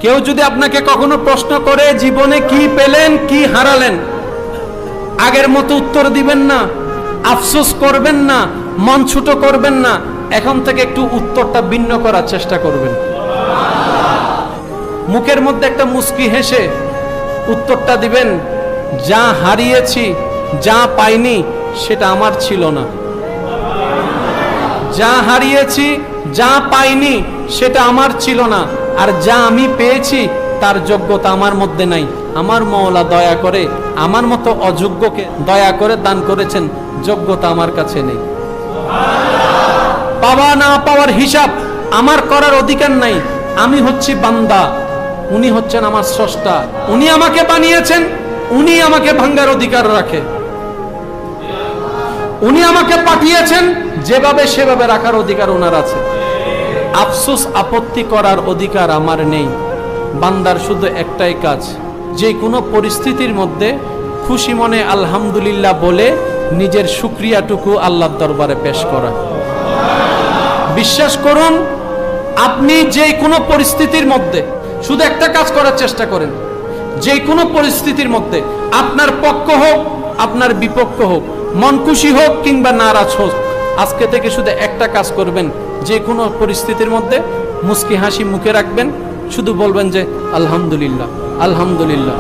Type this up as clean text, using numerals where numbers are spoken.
কেউ যদি আপনাকে কখনো প্রশ্ন করে জীবনে কি পেলেন কি হারালেন, আগের মতো উত্তর দিবেন না, আফসোস করবেন না, মন ছোট করবেন না। এখন থেকে একটু উত্তরটা ভিন্ন করার চেষ্টা করবেন। মুখের মধ্যে একটা মুস্কি হেসে উত্তরটা দিবেন, যা হারিয়েছি, যা পাইনি সেটা আমার ছিল না। যা হারিয়েছি, যা পাইনি সেটা আমার ছিল না, আর যা আমি পেয়েছি তার যোগ্যতা আমার মধ্যে নাই। আমার মওলা দয়া করে আমার মতো অযোগ্যকে দয়া করে দান করেছেন, যোগ্যতা আমার কাছে নেই। পাওয়া না পাওয়ার হিসাব আমার করার অধিকার নাই। আমি হচ্ছি বান্দা, উনি হচ্ছেন আমার স্রষ্টা। উনি আমাকে বানিয়েছেন, উনি আমাকে ভাঙ্গার অধিকার রাখে। উনি আমাকে পাঠিয়েছেন, যেভাবে সেভাবে রাখার অধিকার ওনার আছে। আফসোস আপত্তি করার অধিকার আমার নেই। বান্দার শুধু একটাই কাজ, যে কোনো পরিস্থিতির মধ্যে খুশি মনে আলহামদুলিল্লাহ বলে নিজের শুকরিয়াটুকু আল্লাহর দরবারে পেশ করা। বিশ্বাস করুন, আপনি যে কোনো পরিস্থিতির মধ্যে শুধু একটা কাজ করার চেষ্টা করেন। যে কোনো পরিস্থিতির মধ্যে আপনার পক্ষ হোক, আপনার বিপক্ষ হোক, মন খুশি হোক কিংবা নারাজ হোক, আজকে থেকে শুধু একটা কাজ করবেন। যে কোনো পরিস্থিতির মধ্যে মুস্কি হাসি মুখে রাখবেন, শুধু বলবেন যে আলহামদুলিল্লাহ, আলহামদুলিল্লাহ।